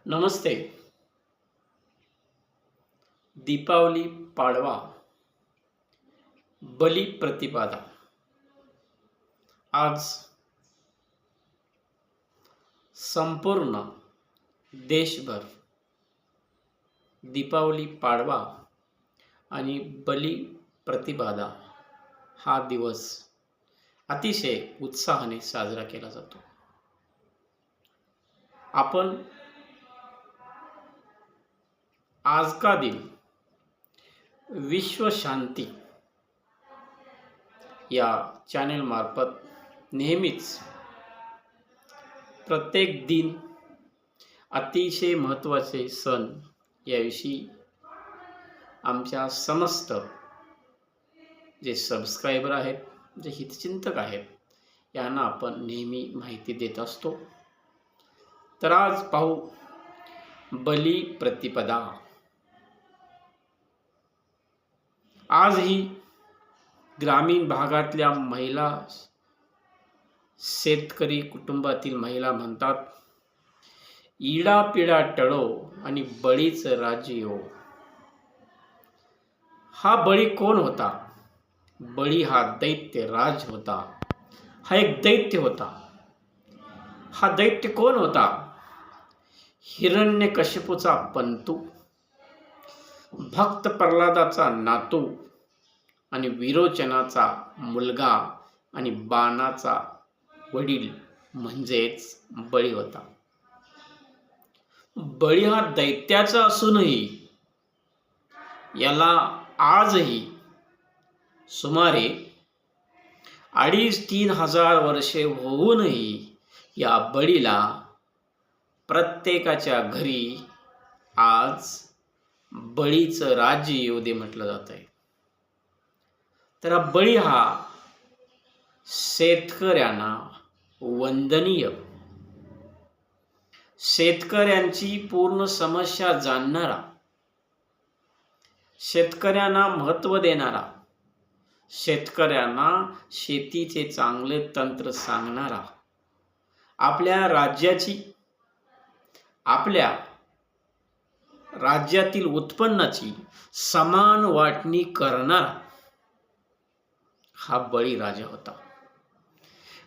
नमस्ते. दीपावली, पाडवा, बलिप्रतिपदा. आज संपूर्ण देशभर दीपावली, पाडवा आणि बलिप्रतिपदा हा दिवस अतिशय उत्साहाने साजरा केला जातो. आपण आज का दिन विश्व शांती या चॅनेल मार्फत नेहमीच प्रत्येक दिन अतिशय महत्त्वाचे सण याविषयी आमच्या समस्त जे सबस्क्रायबर आहेत, जे हितचिंतक आहेत, यांना आपण नेहमी माहिती देत असतो. तर आज पाहू बलिप्रतिपदा. आजही ग्रामीण भागातल्या महिला, शेतकरी कुटुंबातील महिला म्हणतात, इडापिडा टळो आणि बळीचं राज्य येवो. हा बळी कोण होता? बळी हा दैत्य राज होता. हा एक दैत्य होता. हा दैत्य कोण होता? हिरण्यकशिपूचा पंतू, भक्त प्रल्हादाचा नातू आणि विरोचनाचा मुलगा आणि बाणाचा वडील म्हणजेच बळी होता. बळी हा दैत्याचा असूनही याला आजही सुमारे 2,500-3,000 वर्षे होऊनही या बळीला प्रत्येकाच्या घरी आज बळीचं राज्य येऊ दे म्हटलं जात आहे. तर हा बळी हा शेतकऱ्यांना वंदनीय, शेतकऱ्यांची पूर्ण समस्या जाणणारा, शेतकऱ्यांना महत्त्व देणारा, शेतकऱ्यांना शेतीचे चांगले तंत्र सांगणारा, आपल्या राज्यातील उत्पन्नाची समान वाटणी करणारा हा बळी राजा होता.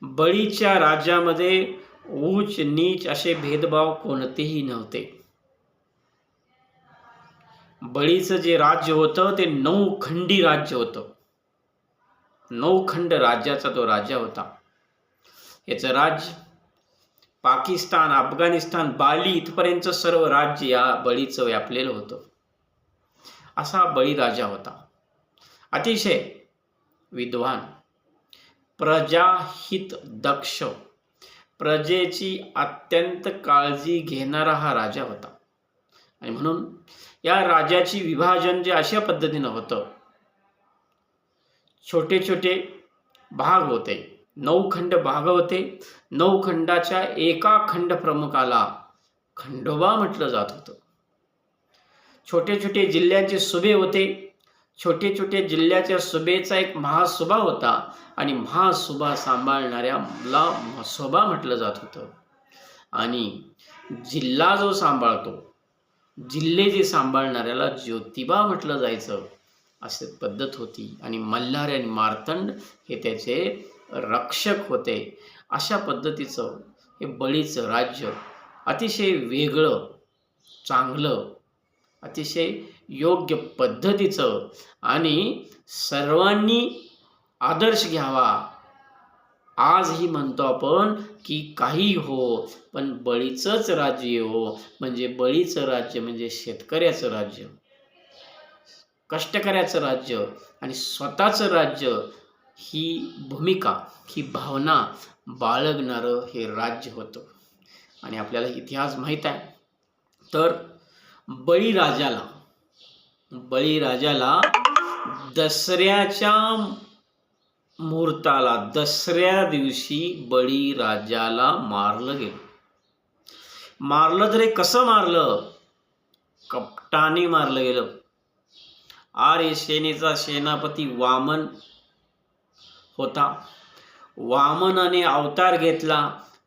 बळीच्या राज्यामध्ये उच्च नीच असे भेदभाव कोणतेही नव्हते. बळीचं जे राज्य होतं ते 9 खंडी राज्य होतं. 9 खंड राज्याचा तो राजा होता. याचं राज्य पाकिस्तान, अफगाणिस्तान, बाली इथपर्यंत सर्व राज्य या बळीचं व्यापलेलं होतं. असा बळी राजा होता. अतिशय विद्वान, प्रजाहित दक्ष, प्रजेची अत्यंत काळजी घेणारा हा राजा होता. आणि म्हणून या राजाची विभाजन जे अशा पद्धतीनं होतं, छोटे छोटे भाग होते, 9 खंड भाग होते. 9 खंडाच्या एका खंड प्रमुखाला खंडोबा म्हटलं जात होतं. छोटे छोटे जिल्ह्यांचे सुबे होते. छोटे छोटे जिल्ह्याच्या सुबेचा एक महासुबा होता आणि महासुबा सांभाळणाऱ्याला महसोबा म्हटलं जात होतं. आणि जिल्हा जो सांभाळतो, जिल्हे जे सांभाळणाऱ्याला ज्योतिबा म्हटलं जायचं, अशी पद्धत होती. आणि मल्हार आणि मार्तंड हे त्याचे रक्षक होते. अशा पद्धतीचं हे बळीचं राज्य अतिशय वेगळं, चांगलं, अतिशय योग्य पद्धतीचं आणि सर्वांनी आदर्श घ्यावा. आजही म्हणतो आपण की काही हो, पण बळीचंच राज्य येवो. म्हणजे बळीचं राज्य म्हणजे शेतकऱ्याचं राज्य, कष्टकऱ्याचं राज्य आणि स्वतःचं राज्य, ही भूमिका, ही भावना बाळगणारं हे राज्य होतं. आणि आपल्याला इतिहास माहीत आहे. तर बळीराजाला दसऱ्याच्या मुहूर्ताला, दसऱ्या दिवशी बळीराजाला मारलं गेलं. मारलं तरी कसं मारलं? कपटाने मारलं गेलं. आर्य सेनेचा सेनापती वामन होता. वामनाने अवतार घेतला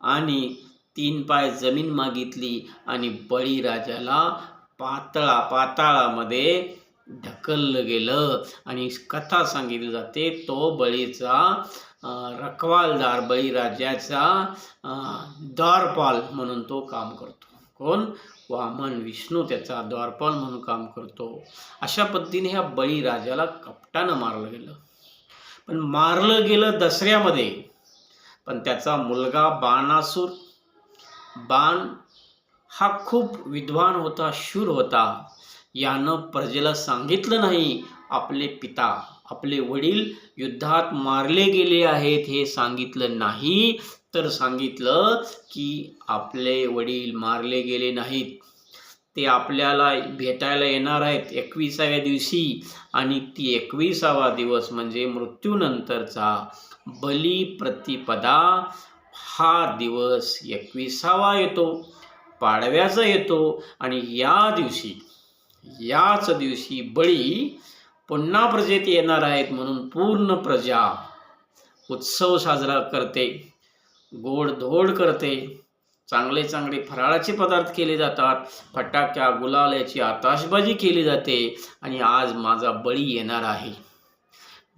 आणि 3 पाय जमीन मागितली आणि बळीराजाला पाताळामध्ये ढकललं गेलं. आणि कथा सांगितली जाते, तो बळीचा रखवालदार, बळीराजाचा द्वारपाल म्हणून तो काम करतो. कोण? वामन विष्णू त्याचा द्वारपाल म्हणून काम करतो. अशा पद्धतीने ह्या बळीराजाला कपटानं मारलं गेलं. पण मारलं गेलं दसऱ्यामध्ये. पण त्याचा मुलगा बाणासूर, बाण हा खूप विद्वान होता, शूर होता. यानं प्रजेला सांगितलं नाही आपले पिता, आपले वडील युद्धात मारले गेले आहेत हे सांगितलं नाही, तर सांगितलं की आपले वडील मारले गेले नाहीत, ते आपल्याला भेटायला येणार आहेत 21व्या दिवशी. आणि ती 21वा दिवस म्हणजे मृत्यूनंतरचा बलिप्रतिपदा हा दिवस 21वा येतो, पाडव्याचा येतो. आणि याच दिवशी बळी पुन्हा प्रजेत येणार आहेत म्हणून पूर्ण प्रजा उत्सव साजरा करते, गोडधोड करते, चांगले चांगले फराळाचे पदार्थ केले जातात, फटाक्या गुलाल याची आताशबाजी केली जाते. आणि आज माझा बळी येणार आहे,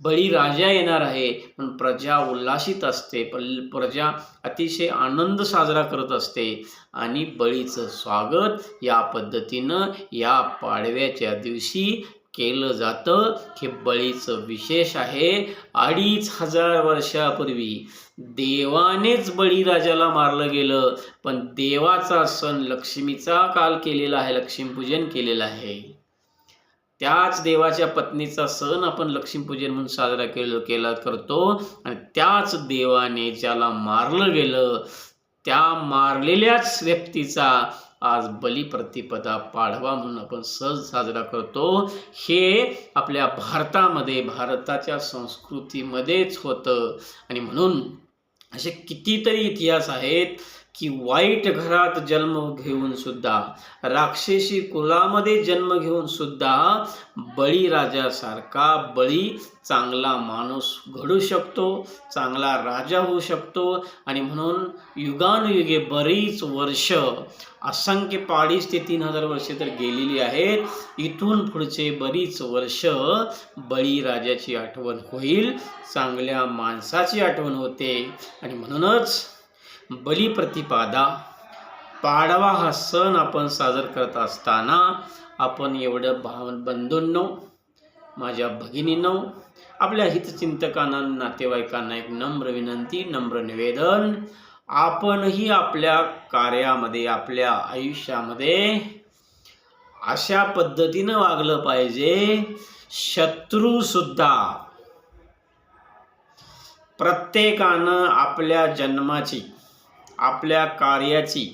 बळीराजा येणार आहे पण प्रजा उल्हासित असते, प्रजा अतिशय आनंद साजरा करत असते. आणि बळीचं स्वागत या पद्धतीनं या पाडव्याच्या दिवशी केलं जातं. हे बळीचं विशेष आहे. 2500 वर्षापूर्वी देवानेच बळीराजाला मारलं गेलं, पण देवाचा सण लक्ष्मीचा काल केलेला आहे, लक्ष्मीपूजन केलेलं आहे. त्याच देवाच्या पत्नीचा सण आपण लक्ष्मीपूजन म्हणून साजरा केला करतो. आणि त्याच देवाने ज्याला मारलं गेलं त्या मारलेल्याच व्यक्तीचा आज बलिप्रतिपदा पाडवा म्हणून आपण सण साजरा करतो. हे आपल्या भारतामध्ये, भारताच्या संस्कृतीमध्येच होतं. आणि म्हणून असे कितीतरी इतिहास आहेत की वाईट घरात जन्म घेऊन सुद्धा, राक्षसी कुलामध्ये जन्म घेऊन सुद्धा बळीराजासारखा बळी चांगला माणूस घडू शकतो, चांगला राजा होऊ शकतो. आणि म्हणून युगानुयुगे बरीच वर्ष, असंख्य 5,500 ते 3,000 वर्षे तर गेलेली आहेत. इथून पुढचे बरीच वर्ष बळीराजाची आठवण होईल, चांगल्या माणसाची आठवण होते. आणि म्हणूनच बलिप्रतिपदा पाडवा हा सण आपण साजरा करत असताना आपण एवढं बंधूंनो, माझ्या भगिनींनो, आपल्या हितचिंतकांना, नातेवाईकांना एक नम्र विनंती, नम्र निवेदन, आपणही आपल्या कार्यामध्ये, आपल्या आयुष्यामध्ये अशा पद्धतीनं वागलं पाहिजे. शत्रूसुद्धा प्रत्येकानं आपल्या जन्माची, आपल्या कार्याची,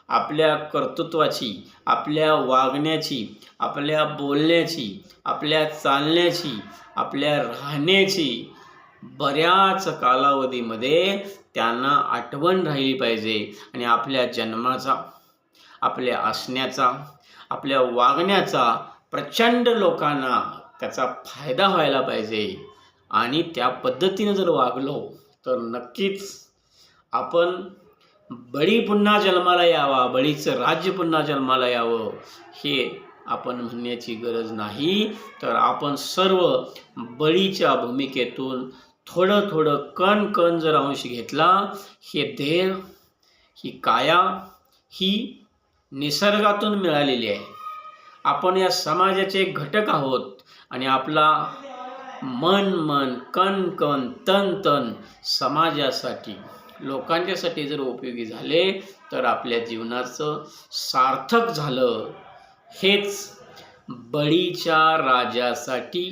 आपल्या कर्तृत्वाची, आपल्या वागण्याची, आपल्या बोलण्याची, आपल्या चालण्याची, आपल्या राहण्याची बऱ्याच कालावधीमध्ये त्यांना आठवण राहिली पाहिजे. आणि आपल्या जन्माचा, आपल्या असण्याचा, आपल्या वागण्याचा प्रचंड लोकांना त्याचा फायदा व्हायला पाहिजे. आणि त्या पद्धतीने जर वागलो तर नक्कीच आपण बळी पुन्हा जन्माला यावा, बळीचं राज्य पुन्हा जन्माला यावं हे आपण म्हणण्याची गरज नाही. तर आपण सर्व बळीच्या भूमिकेतून थोडं थोडं कण जर अंश घेतला, हे देह, ही काया ही निसर्गातून मिळालेली आहे. आपण या समाजाचे एक घटक आहोत. आणि आपला मन कण तन समाजासाठी, लोकांच्यासाठी जर उपयोगी झाले तर आपल्या जीवनाचं सार्थक झालं. हेच बळीच्या राजासाठी,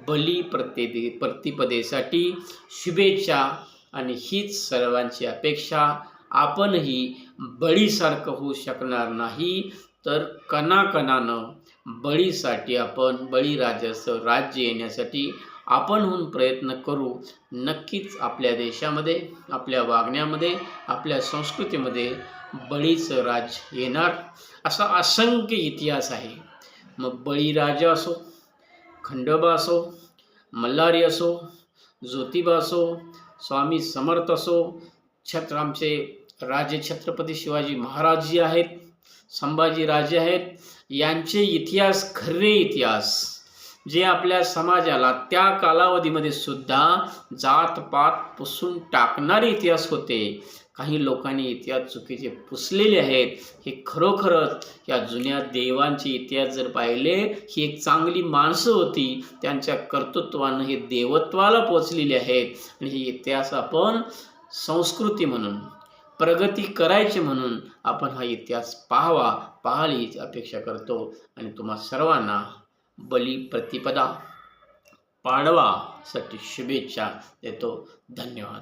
बलिप्रतिपदेसाठी शुभेच्छा. आणि हीच सर्वांची अपेक्षा. आपणही बळीसारखं होऊ शकणार नाही, तर कणाकणानं बळीसाठी आपण, बळीराजाचं राज्य येण्यासाठी आपणहून प्रयत्न करू. नक्कीच आपल्या देशामध्ये, आपल्या वागण्यामध्ये, आपल्या संस्कृतीमध्ये बळीचं राज्य येणार. असा असंख्य इतिहास आहे. मग बळीराजा असो, खंडोबा असो, मल्हारी असो, ज्योतिबा असो, स्वामी समर्थ असो, आमचे राजे छत्रपती शिवाजी महाराज जे आहेत, संभाजी राजे आहेत, यांचे इतिहास, खरे इतिहास जे आपल्या समाजाला त्या कालावधीमध्ये सुद्धा जातपात पुसून टाकणारे इतिहास होते. काही लोकांनी इतिहास चुकीचे पुसलेले आहेत. हे खरोखरच या जुन्या देवांचे इतिहास जर पाहिले, ही एक चांगली माणसं होती, त्यांच्या कर्तृत्वानं हे देवत्वाला पोचलेले आहेत. आणि हे इतिहास आपण संस्कृती म्हणून, प्रगती करायची म्हणून आपण हा इतिहास पाहायची अपेक्षा करतो. आणि तुम्हा सर्वांना बलिप्रतिपदा पाडवासाठी शुभेच्छा देतो. धन्यवाद.